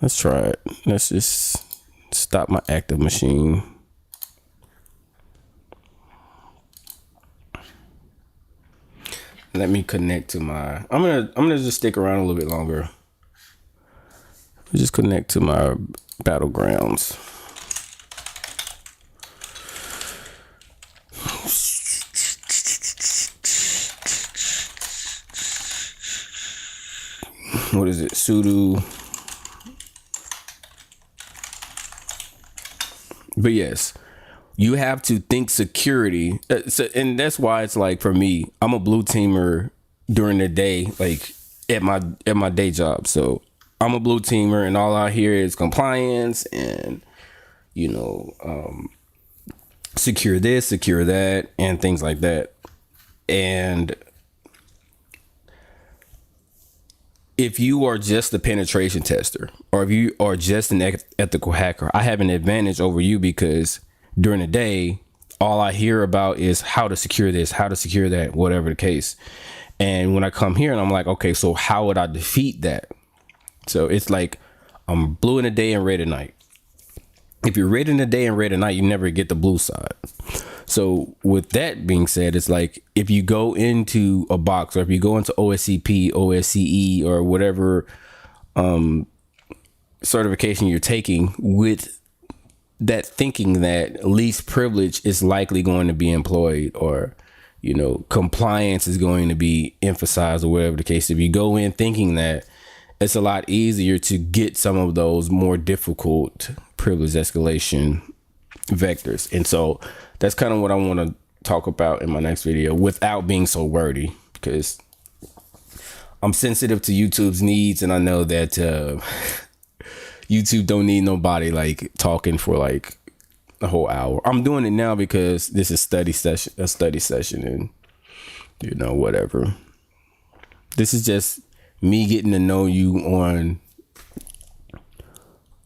let's try it. Let's just stop my active machine. Let me connect to my, I'm gonna just stick around a little bit longer. Just connect to my battlegrounds. What is it? Sudo. But yes, you have to think security. And that's why it's like, for me, I'm a blue teamer during the day, like at my day job. So I'm a blue teamer, and all I hear is compliance and, secure this, secure that, and things like that. And if you are just a penetration tester, or if you are just an ethical hacker, I have an advantage over you, because during the day, all I hear about is how to secure this, how to secure that, whatever the case. And when I come here and I'm like, okay, so how would I defeat that? So it's like, I'm blue in the day and red at night. If you're red in the day and red at night, you never get the blue side. So with that being said, it's like, if you go into a box, or if you go into OSCP, OSCE, or whatever certification you're taking, with that thinking that least privilege is likely going to be employed, or, compliance is going to be emphasized, or whatever the case. If you go in thinking that, it's a lot easier to get some of those more difficult privilege escalation vectors. And so that's kind of what I want to talk about in my next video, without being so wordy, because I'm sensitive to YouTube's needs, and I know that YouTube don't need nobody like talking for like a whole hour. I'm doing it now because this is a study session, and whatever. This is just me getting to know you on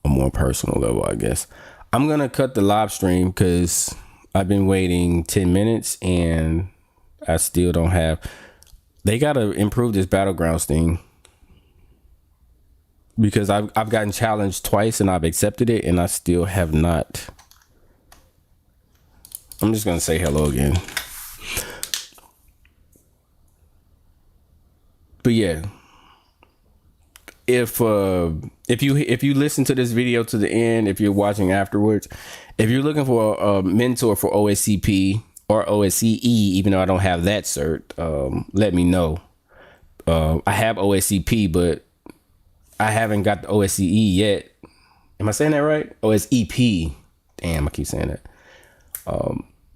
a more personal level, I guess. I'm gonna cut the live stream because I've been waiting 10 minutes and I still don't have. They gotta improve this battlegrounds thing, because I've gotten challenged twice and I've accepted it, and I still have not. I'm just gonna say hello again. But yeah, if you listen to this video to the end, if you're watching afterwards, if you're looking for a mentor for OSCP or OSCE, even though I don't have that cert, let me know. I have OSCP, but I haven't got the OSCE yet. Am I saying that right? OSEP. Damn, I keep saying that.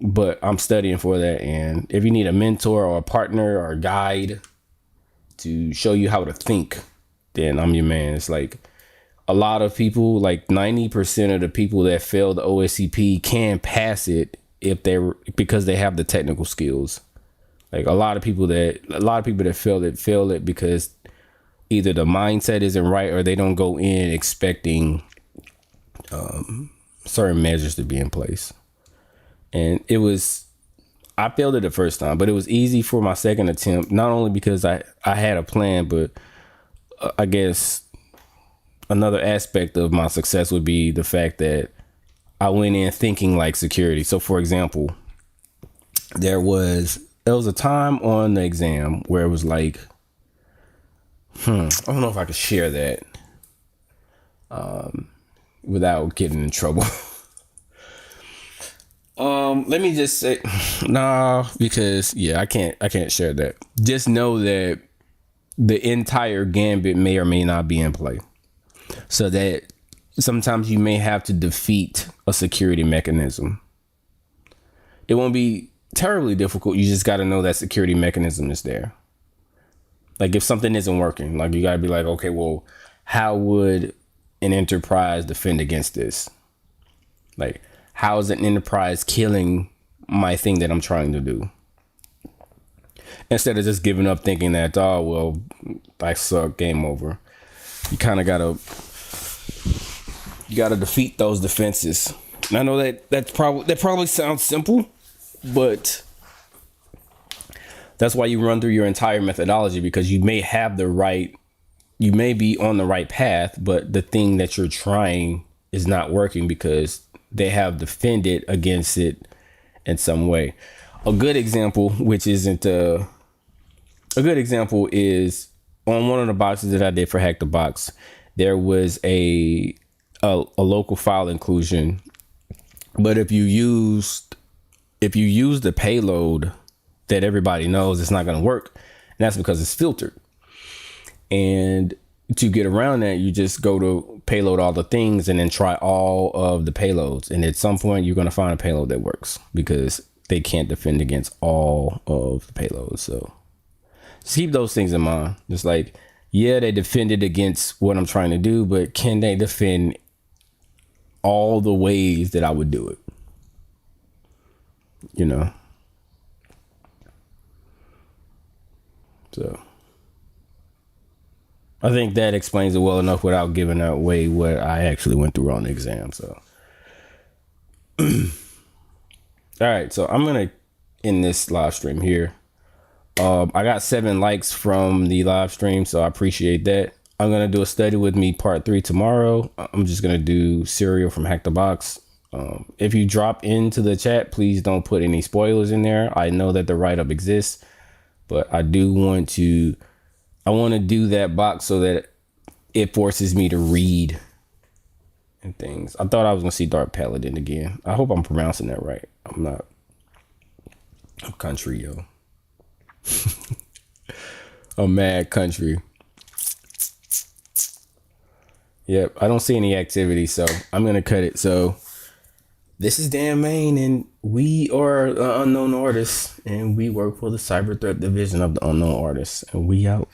but I'm studying for that. And if you need a mentor or a partner or a guide to show you how to think, then I'm your man. It's like a lot of people, like 90% of the people that fail the OSCP can pass it if because they have the technical skills. Like a lot of people that fail it because either the mindset isn't right or they don't go in expecting certain measures to be in place. And I failed it the first time, but it was easy for my second attempt, not only because I had a plan, but I guess another aspect of my success would be the fact that I went in thinking like security. So for example, there was a time on the exam where it was like, I don't know if I could share that without getting in trouble. Let me just say, nah, because I can't share that. Just know that the entire gambit may or may not be in play. So that sometimes you may have to defeat a security mechanism. It won't be terribly difficult. You just got to know that security mechanism is there. Like if something isn't working, like you got to be like, okay, well, how would an enterprise defend against this? Like, how is an enterprise killing my thing that I'm trying to do? Instead of just giving up thinking that, oh, well, I suck, game over. You kind of gotta defeat those defenses. And I know that probably sounds simple, but that's why you run through your entire methodology, because you may be on the right path, but the thing that you're trying is not working because they have defended against it in some way. A good example, which isn't a good example, is on one of the boxes that I did for Hack the Box. There was a local file inclusion, but if you use the payload that everybody knows, it's not going to work, and that's because it's filtered. And to get around that, you just go to payload all the things and then try all of the payloads. And at some point, you're going to find a payload that works because they can't defend against all of the payloads. So just keep those things in mind. Just like, yeah, they defended against what I'm trying to do, but can they defend all the ways that I would do it? You know? So I think that explains it well enough without giving away what I actually went through on the exam. So, all right. So I'm going to end this live stream here. I got 7 likes from the live stream, so I appreciate that. I'm going to do a study with me part 3 tomorrow. I'm just going to do Serial from Hack the Box. If you drop into the chat, please don't put any spoilers in there. I know that the write-up exists, but I want to do that box so that it forces me to read and things. I thought I was going to see Dark Paladin again. I hope I'm pronouncing that right. I'm not. I'm country, yo. I'm mad country. Yep, I don't see any activity, so I'm going to cut it. So this is Dan Main, and we are Unknown Artists, and we work for the Cyber Threat Division of the Unknown Artists, and we out.